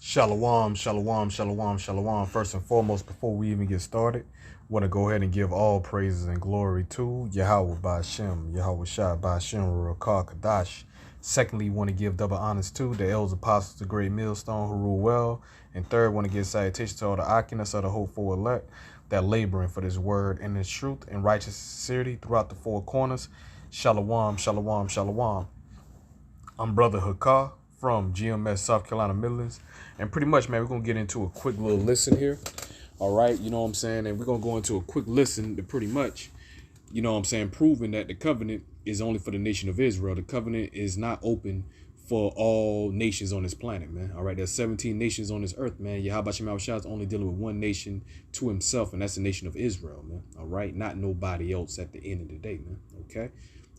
Shalom, shalom, shalom, shalom. First and foremost, before we even get started, want to go ahead and give all praises and glory to Yahawah bahasham, Yahawashi bahasham, Rakah Kadash. Secondly, want to give double honors to the Elders Apostles of Great Millstone who rule well. And third, want to give salutation to all the Akinas of the hopeful elect that laboring for this word and this truth and righteous sincerity throughout the four corners. Shalom, shalom, shalom. I'm Brother Hakah from GMS, South Carolina Midlands. And pretty much, man, we're going to get into a quick little listen here. All right, you know what I'm saying? And we're going to go into a quick listen to pretty much, you know what I'm saying, proving that the covenant is only for the nation of Israel. The covenant is not open for all nations on this planet, man. All right, there's 17 nations on this earth, man. Yahawashi is only dealing with one nation to himself, and that's the nation of Israel, man. All right, not nobody else at the end of the day, man. Okay.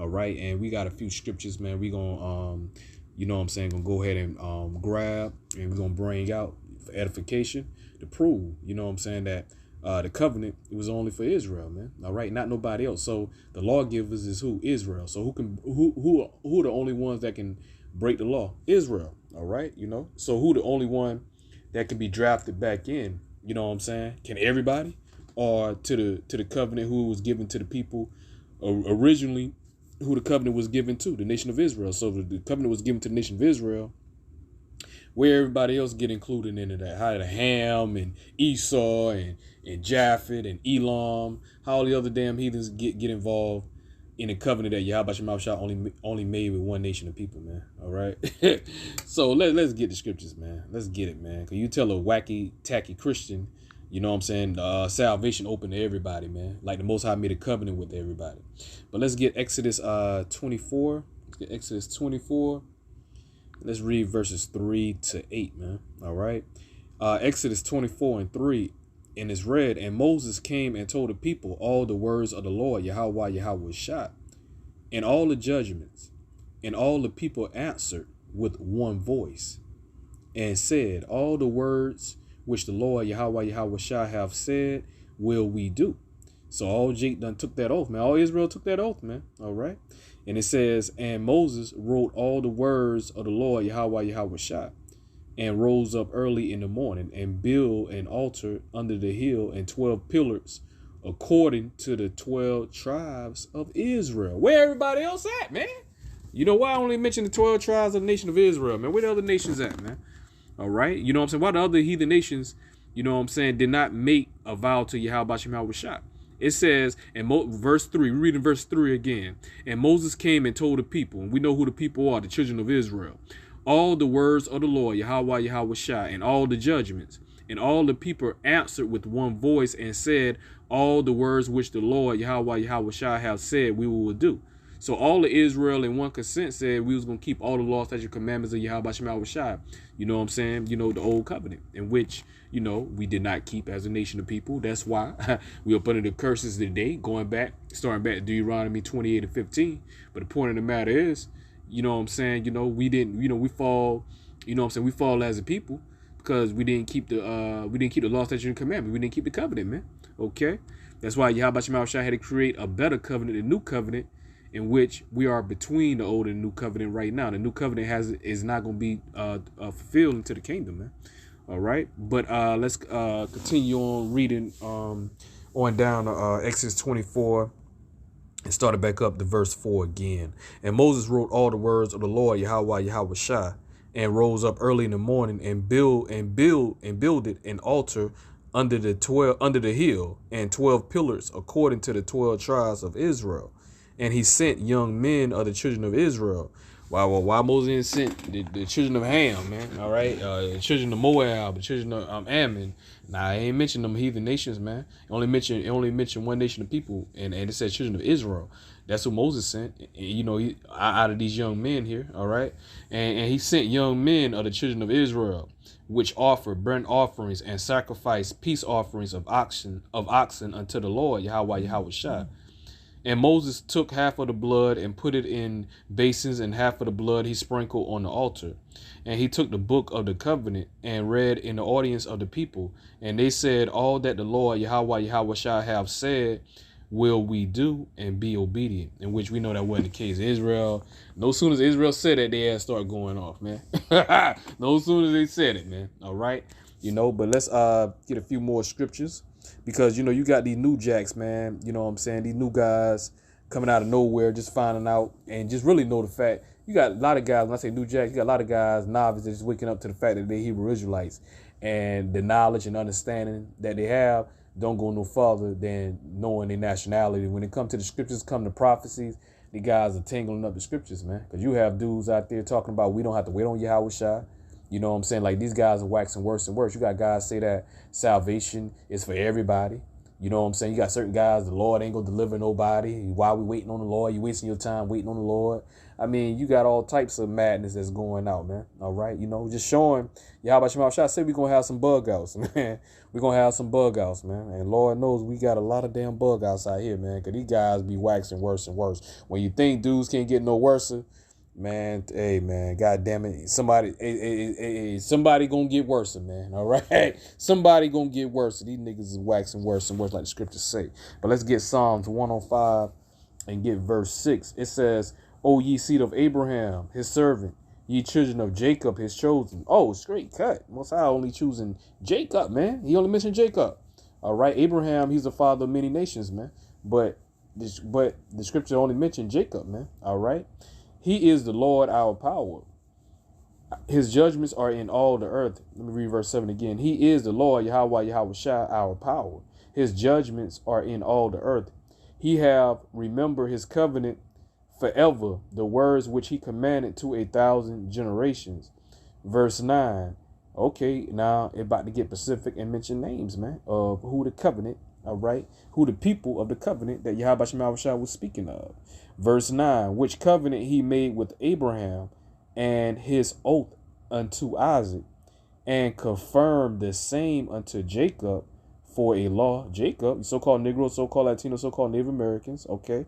All right, and we got a few scriptures, man. We gonna you know what I'm saying, gonna go ahead and grab, and we're gonna bring out for edification to prove, you know what I'm saying, that the covenant, it was only for Israel, man. All right, not nobody else. So the lawgivers is who? Israel. So who are the only ones that can break the law? Israel. All right, you know. So who the only one that can be drafted back in? You know what I'm saying? Can everybody? Or to the covenant who was given to the people originally, who the covenant was given to, the nation of Israel. So the covenant was given to the nation of Israel, where everybody else get included into that. How the Ham and Esau and Japhet and Elam, how all the other damn heathens get involved in a covenant that Yahawashi only made with one nation of people, man. All right. So let's get the scriptures, man. Let's get it, man. Cause you tell a wacky, tacky Christian, you know what I'm saying, salvation open to everybody, man. Like the Most High made a covenant with everybody. But let's get Exodus 24. Let's get Exodus 24. Let's read verses 3 to 8, man. All right. Exodus 24 and 3. And it's read, and Moses came and told the people all the words of the Lord, Yahawashi, and all the judgments. And all the people answered with one voice and said, all the words which the Lord Yahawashi have said will we do. So all Jake done took that oath, man. All Israel took that oath, man. All right. And it says, and Moses wrote all the words of the Lord Yahawashi, and rose up early in the morning and built an altar under the hill and 12 pillars according to the 12 tribes of Israel. Where everybody else at, man? You know why I only mention the 12 tribes of the nation of Israel, man? Where the other nations at, man? All right. You know what I'm saying? Why the other heathen nations, you know what I'm saying, did not make a vow to Yahawashi? It says in verse 3, we're reading verse 3 again. And Moses came and told the people, and we know who the people are, the children of Israel, all the words of the Lord, Yahawashi, and all the judgments. And all the people answered with one voice and said, all the words which the Lord, Yahawashi, have said, we will do. So all of Israel in one consent said we was going to keep all the laws, statutes, commandments of Yahawashi. You know what I'm saying? You know, the old covenant, in which, you know, we did not keep as a nation of people. That's why we are under the curses today, starting back to Deuteronomy 28 and 15. But the point of the matter is, you know what I'm saying, you know, we didn't, you know, we fall, you know what I'm saying, we fall as a people because we didn't keep the law, statutes, and commandments. We didn't keep the covenant, man. Okay? That's why Yahawashi had to create a better covenant, a new covenant, in which we are between the old and new covenant right now. The new covenant is not going to be fulfilled into the kingdom, man. All right? But let's continue on reading on down to Exodus 24. And started back up to verse 4 again. And Moses wrote all the words of the Lord Yahawashi, and rose up early in the morning and builded an altar under the hill and 12 pillars according to the 12 tribes of Israel. And he sent young men of the children of Israel. Why Moses sent the children of Ham, man? All right, the children of Moab, the children of Ammon. Nah, I ain't mentioned them heathen nations, man. It only mentioned one nation of people, and it said children of Israel. That's who Moses sent. And, you know, out of these young men here, all right. And he sent young men of the children of Israel, which offered burnt offerings and sacrificed peace offerings of oxen unto the Lord Yahawashi. And Moses took half of the blood and put it in basins, and half of the blood he sprinkled on the altar. And he took the book of the covenant and read in the audience of the people. And they said, all that the Lord Yahawashi have said will we do and be obedient? In which we know that wasn't the case. Israel, no sooner as Israel said it, they ass start going off, man. No sooner as they said it, man. All right. But let's get a few more scriptures, because you got these new jacks, man. You know what I'm saying? These new guys coming out of nowhere, just finding out and just really know the fact. You got a lot of guys, when I say new jacks, you got a lot of guys, novices, just waking up to the fact that they're Hebrew Israelites, and the knowledge and understanding that they have don't go no farther than knowing their nationality. When it comes to the scriptures, come to prophecies, the guys are tangling up the scriptures, man. Because you have dudes out there talking about we don't have to wait on Yahawashi. You know what I'm saying? Like, these guys are waxing worse and worse. You got guys say that salvation is for everybody. You know what I'm saying? You got certain guys, the Lord ain't going to deliver nobody. Why we waiting on the Lord? You wasting your time waiting on the Lord. I mean, you got all types of madness that's going out, man. All right? Just showing Yahawashi said we're going to have some bug outs, man. We're going to have some bug outs, man. And Lord knows we got a lot of damn bug outs out here, man, because these guys be waxing worse and worse. When you think dudes can't get no worse, man, hey, man, God damn it. Somebody gonna get worse, man. All right. Somebody gonna get worse. These niggas is waxing worse and worse, like the scriptures say. But let's get Psalms 105 and get verse 6. It says, O ye seed of Abraham, his servant, ye children of Jacob, his chosen. Oh, straight cut. Most High only choosing Jacob, man. He only mentioned Jacob. All right. Abraham, he's the father of many nations, man. But the scripture only mentioned Jacob, man. All right. He is the Lord, our power. His judgments are in all the earth. Let me read verse 7 again. He is the Lord, Yahawah, Yahawashi, our power. His judgments are in all the earth. He have remembered his covenant forever, the words which he commanded to 1,000 generations. Verse 9. Okay, now it's about to get specific and mention names, man, of who the covenant, all right, who the people of the covenant that Yahawashi was speaking of. Verse 9, which covenant he made with Abraham and his oath unto Isaac, and confirmed the same unto Jacob for a law. Jacob, so-called Negroes, so-called Latinos, so-called Native Americans, okay.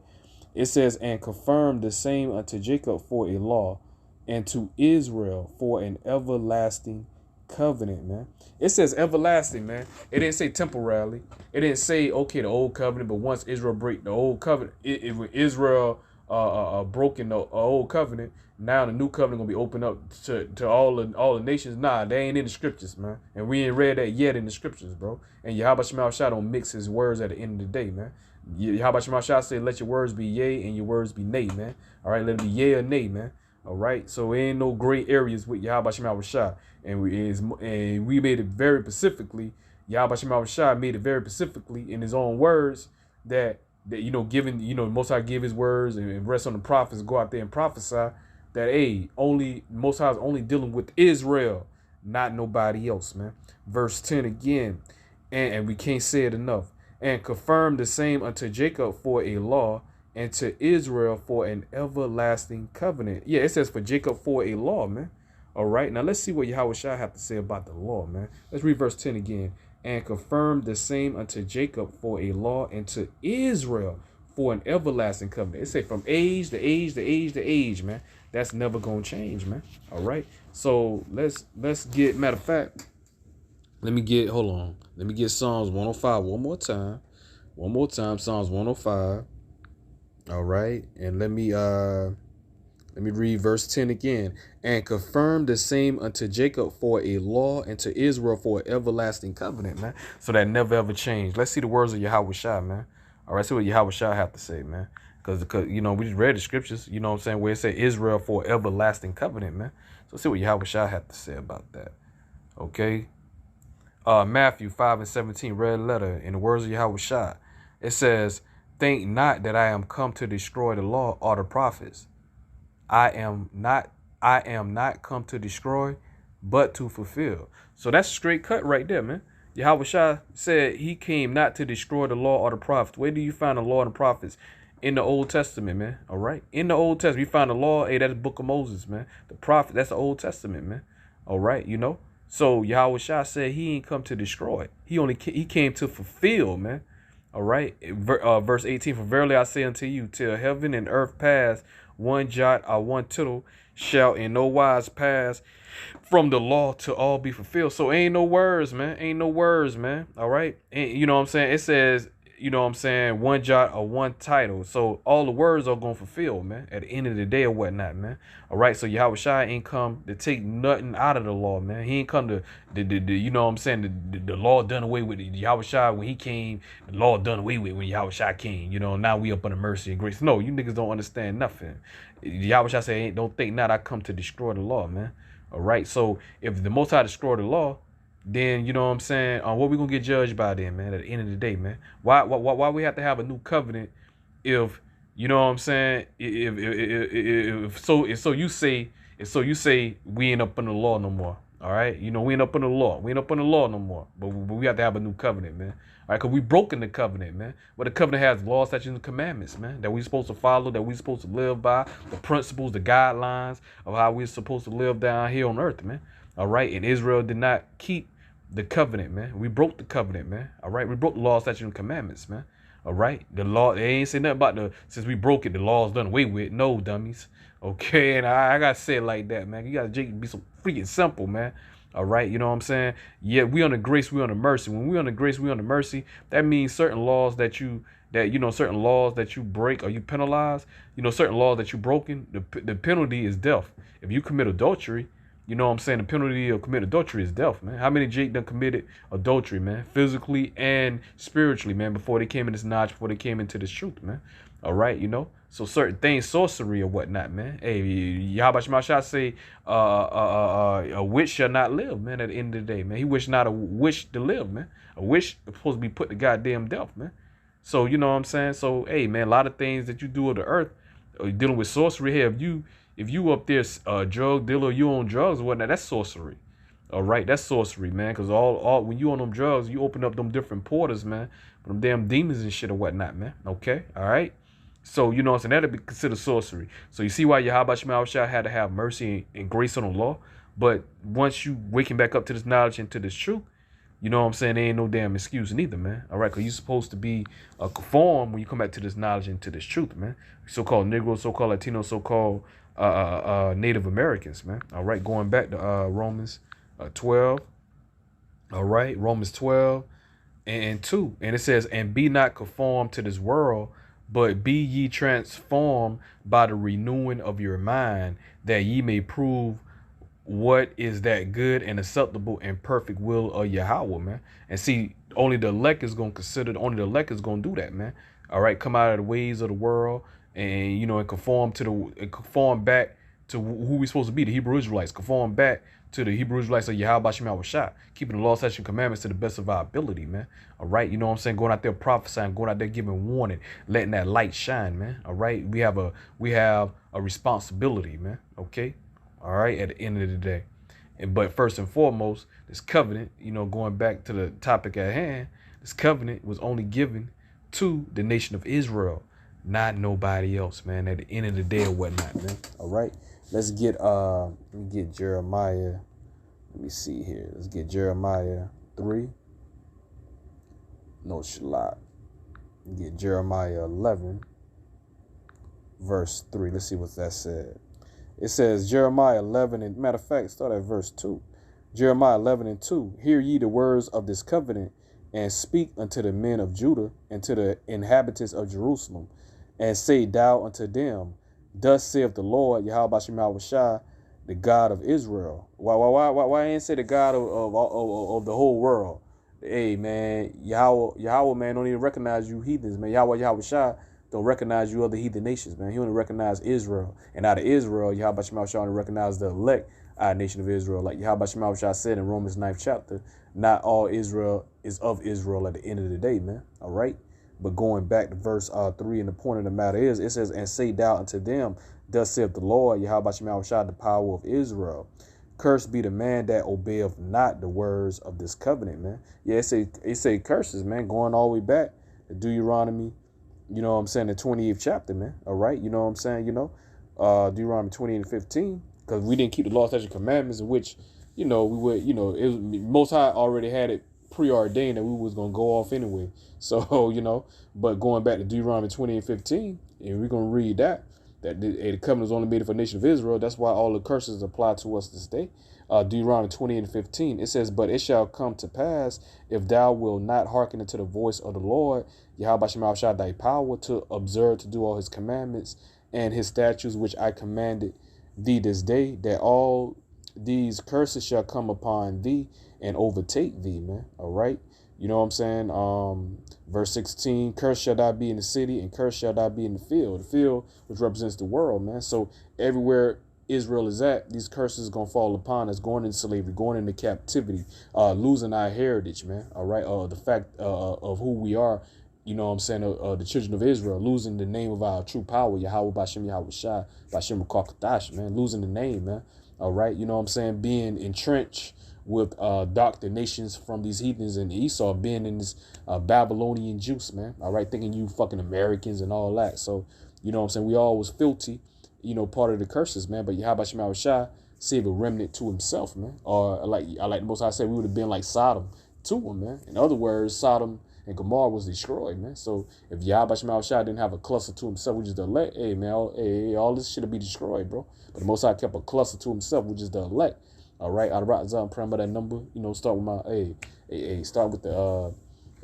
It says, and confirmed the same unto Jacob for a law, and to Israel for an everlasting covenant, man. It says everlasting, man. It didn't say temporarily. It didn't say, okay, the old covenant, but once Israel break the old covenant, if Israel broken the old covenant, now the new covenant gonna be opened up to all the nations. Nah, they ain't in the scriptures, man. And we ain't read that yet in the scriptures, bro. And Yahawashi don't mix his words at the end of the day, man. Yahawashi said, let your words be yea and your words be nay, man. All right, let it be yea or nay, man. All right, so there ain't no gray areas with Yahawashi. And we made it very specifically. Yahawashi made it very specifically in his own words that given, Most High give his words and rest on the prophets, go out there and prophesy that, hey, Most High is only dealing with Israel, not nobody else, man. Verse 10 again, and we can't say it enough. And confirm the same unto Jacob for a law, and to Israel for an everlasting covenant. Yeah, it says for Jacob for a law, man. All right, now let's see what Yahawashi have to say about the law, man. Let's read verse 10 again. And confirm the same unto Jacob for a law, and to Israel for an everlasting covenant. It say from age to age to age to age, man. That's never gonna change, man. All right. So let's get, matter of fact, let me get Psalms 105 one more time. Psalms 105. All right, and let me read verse 10 again. And confirm the same unto Jacob for a law, and to Israel for an everlasting covenant, man. So that never ever changed. Let's see the words of Yahawashi, man. All right, see what Yahawashi have to say, man. Because we just read the scriptures, you know what I'm saying, where it said Israel for an everlasting covenant, man. So see what Yahawashi have to say about that. Okay. Matthew 5:17, red letter, in the words of Yahawashi. It says, think not that I am come to destroy the law or the prophets. I am not come to destroy, but to fulfill. So that's straight cut right there, man. Yahawashi said he came not to destroy the law or the prophets. Where do you find the law and the prophets? In the Old Testament, man. All right. In the Old Testament, you find the law. Hey, that's the book of Moses, man. The prophet, that's the Old Testament, man. All right, So Yahawashi said he ain't come to destroy. He came to fulfill, man. All right. Verse 18, for verily I say unto you, till heaven and earth pass, one jot or one tittle shall in no wise pass from the law to all be fulfilled. So ain't no words, man. All right. And you know what I'm saying? It says you know what I'm saying, one jot or one title. So all the words are going to fulfill, man, at the end of the day or whatnot, man. All right. So Yahawashi ain't come to take nothing out of the law, man. He ain't come to, you know what I'm saying, the law done away with. Yahawashi, when he came, the law done away with when Yahawashi came. You know, now we up under mercy and grace. No, you niggas don't understand nothing. Yahawashi say, don't think not I come to destroy the law, man. All right. So if the Most High destroy the law, then you know what I'm saying, what we gonna get judged by then, man, at the end of the day, man? Why we have to have a new covenant if, you know what I'm saying, if so you say we ain't up under the law no more. All right, you know, we ain't up under the law. We ain't up under the law no more. But we have to have a new covenant, man. All right, because we broken the covenant, man. But the covenant has laws, statutes, and commandments, man, that we supposed to follow, that we supposed to live by, the principles, the guidelines of how we're supposed to live down here on earth, man. All right, and Israel did not keep the covenant, man. We broke the covenant, man. All right, we broke the law, statutes, and commandments, man. All right, the law, they ain't say nothing about since we broke it, the law's done away with. No, dummies. Okay, and I gotta say it like that, man. You gotta be so freaking simple, man. All right, you know what I'm saying? Yeah, we on the grace, we on the mercy. When we on the grace, we on the mercy. That means certain laws certain laws that you break or you penalize, certain laws that you broken, the penalty is death. If you commit adultery, you know what I'm saying, the penalty of committing adultery is death, man. How many Jake done committed adultery, man, physically and spiritually, man, before they came in this knowledge, before they came into this truth, man? All right, so certain things, sorcery or whatnot, man. Hey, Yahawashi say, a witch shall not live, man, at the end of the day, man. He wished not a wish to live, man. A wish is supposed to be put to goddamn death, man. So, you know what I'm saying? So, hey, man, a lot of things that you do of the earth, dealing with sorcery here, if you up there drug dealer, you on drugs or whatnot, that's sorcery. All right, that's sorcery, man. Because all when you on them drugs, you open up them different portals, man, for them damn demons and shit or whatnot, man. Okay, all right. So you know what I'm saying, that'd be considered sorcery. So you see why Yahawashi had to have mercy and grace on the law. But once you waking back up to this knowledge and to this truth, you know what I'm saying, there ain't no damn excuse neither, man. All right, because you're supposed to be conformed when you come back to this knowledge and to this truth, man. So-called Negroes, so-called Latinos, so-called Native Americans, man. All right, going back to Romans 12. All right, Romans 12 and 2. And it says, and be not conformed to this world, but be ye transformed by the renewing of your mind, that ye may prove what is that good and acceptable and perfect will of Yahawah, man. And see, only the elect is going to consider, only the elect is going to do that, man. All right, come out of the ways of the world and, and conform back to who we supposed to be, the Hebrew Israelites, conform back to the Hebrew Israelites of Yahawashi, keeping the law, statutes, and commandments to the best of our ability, man. All right, you know what I'm saying? Going out there prophesying, going out there giving warning, letting that light shine, man. All right, we have a responsibility, man. Okay, all right, at the end of the day. But first and foremost, this covenant, going back to the topic at hand, this covenant was only given to the nation of Israel, not nobody else, man, at the end of the day or whatnot, man. All right, let's get let me get Jeremiah. Let me see here. Let's get Jeremiah 3. No, Shalot. Get Jeremiah 11, verse 3. Let's see what that said. It says Jeremiah 11, and matter of fact, start at verse 2. Jeremiah 11 and 2. Hear ye the words of this covenant, and speak unto the men of Judah and to the inhabitants of Jerusalem, and say thou unto them, thus saith the Lord, Yahawashi, the God of Israel. Why ain't say the God of the whole world? Hey, man, Yahawah, man, don't even recognize you heathens, man. Yahawashi don't recognize you other heathen nations, man. He only recognize Israel. And out of Israel, Yahawashi only recognize the elect nation of Israel. Like Yahawashi said in Romans 9th chapter, not all Israel is of Israel at the end of the day, man. All right. But going back to verse 3, and the point of the matter is, it says, and say thou unto them, thus saith the Lord, Yahawashi, the power of Israel. Cursed be the man that obeyeth not the words of this covenant, man. Yeah, it say curses, man, going all the way back to Deuteronomy, you know what I'm saying, the 28th chapter, man. All right, you know what I'm saying, Deuteronomy 28 and 15, because we didn't keep the law, statutes, and commandments, in which, we would, Most High already had it preordained that we was going to go off anyway. So, but going back to Deuteronomy 20 and 15, and we're going to read that the covenant was only made for the nation of Israel. That's why all the curses apply to us this day. Deuteronomy 20:15, it says, but it shall come to pass, if thou wilt not hearken unto the voice of the Lord, Yahawashi thy power, to observe to do all his commandments and his statutes, which I commanded thee this day, that all these curses shall come upon thee and overtake thee, man. All right. You know what I'm saying? Verse 16, curse shall thou be in the city, and curse shall thou be in the field. The field, which represents the world, man. So everywhere Israel is at, these curses are going to fall upon us, going into slavery, going into captivity, losing our heritage, man. All right. The fact of who we are, you know what I'm saying, the children of Israel, losing the name of our true power, Yahawah, bahasham, Yahawashi, bahasham, Kadash, man, losing the name, man. All right. You know what I'm saying? Being entrenched with doctor nations from these heathens and Esau, being in this Babylonian juice, man. All right, thinking you fucking Americans and all that. So, you know what I'm saying? We all was filthy, you know, part of the curses, man. But Yahawah Shah saved a remnant to himself, man. Or like the Most High said, we would have been like Sodom to him, man. In other words, Sodom and Gomorrah was destroyed, man. So if Yahawah Shah didn't have a cluster to himself, which is the elect, hey, man, all this shit would be destroyed, bro. But the Most High kept a cluster to himself, which is the elect. All right, out of Rotten prime by that number, you know, start with my start with the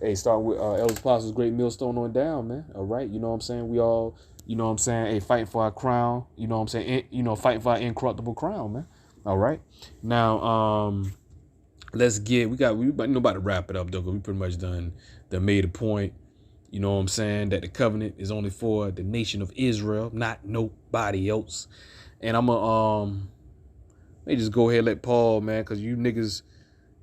Elders Apostles of Great Millstone on down, man. All right, you know what I'm saying? We all, you know what I'm saying, fighting for our crown, you know what I'm saying, fighting for our incorruptible crown, man. All right. Now, let's get we about to wrap it up though, because we pretty much done made a point, you know what I'm saying, that the covenant is only for the nation of Israel, not nobody else. And I'm they just go ahead and let Paul, man, because you niggas,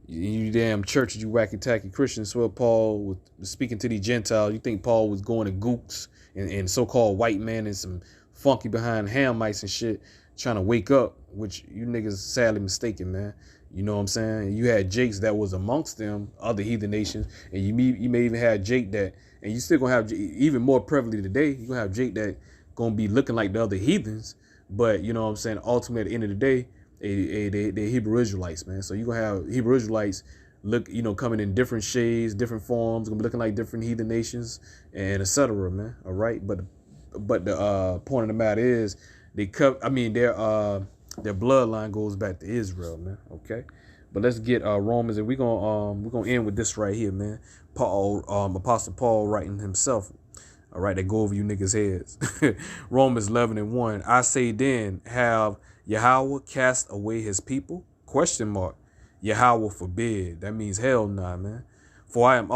you damn churches, you wacky-tacky Christians, swear Paul was speaking to these Gentiles. You think Paul was going to gooks and so-called white men and some funky behind Hamites and shit trying to wake up, which you niggas sadly mistaken, man. You know what I'm saying? You had Jakes that was amongst them, other heathen nations, and you may even have Jake that, and you still gonna have, even more prevalently today, you gonna have Jake that gonna be looking like the other heathens, but you know what I'm saying, ultimately at the end of the day, they Hebrew Israelites, man. So you're going to have Hebrew Israelites look, you know, coming in different shades, different forms, going to be looking like different heathen nations, and etc., man. All right. But the point of the matter is their bloodline goes back to Israel, man. Okay. But let's get Romans, and we're gonna end with this right here, man. Paul, Apostle Paul writing himself. All right, that go over you niggas' heads. Romans 11:1. I say then, have Yahawah cast away his people? Question mark. Yahawah forbid. That means hell nah, man. For I am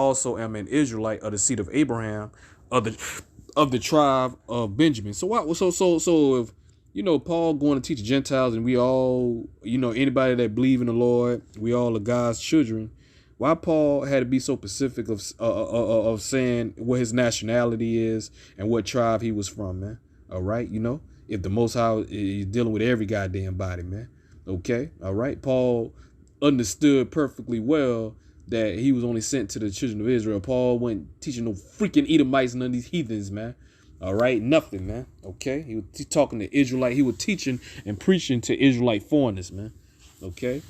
an Israelite of the seed of Abraham, of the tribe of Benjamin. So what? So if you know Paul going to teach Gentiles, and we all, you know, anybody that believe in the Lord, we all are God's children. Why Paul had to be so specific of saying what his nationality is and what tribe he was from, man? All right, you know, if the Most High is dealing with every goddamn body, man. Okay, all right. Paul understood perfectly well that he was only sent to the children of Israel. Paul wasn't teaching no freaking Edomites and none of these heathens, man. All right, nothing, man. Okay, he was talking to Israelite. He was teaching and preaching to Israelite foreigners, man. Okay.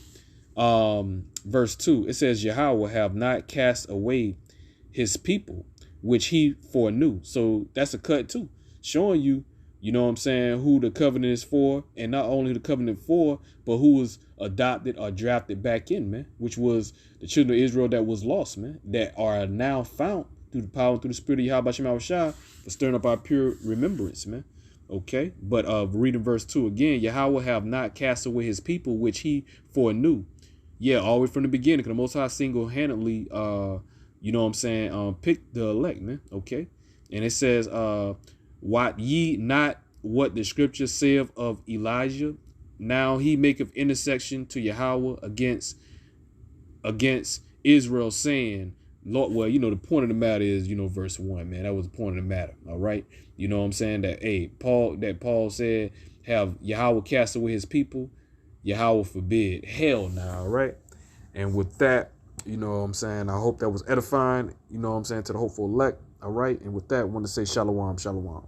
Verse 2, it says, Yahawah have not cast away his people, which he foreknew. So that's a cut too, showing you, you know what I'm saying, who the covenant is for, and not only the covenant for, but who was adopted or drafted back in, man, which was the children of Israel that was lost, man, that are now found through the power and through the spirit of Yahawah Shah for stirring up our pure remembrance, man. Okay, but reading verse 2 again, Yahawah have not cast away his people, which he foreknew. Yeah, all the way from the beginning, because the Most High single-handedly, you know what I'm saying, picked the elect, man. Okay, and it says, "What ye not what the scripture saith of Elijah? Now he maketh intercession to Yahawah against Israel, saying, Lord." Well, you know, the point of the matter is, you know, verse 1, man. That was the point of the matter. All right, you know what I'm saying, that Paul said, have Yahawah cast away his people? Yahawah forbid. Hell nah, all right? And with that, you know what I'm saying, I hope that was edifying, you know what I'm saying, to the hopeful elect, all right? And with that, I want to say shalom, shalom.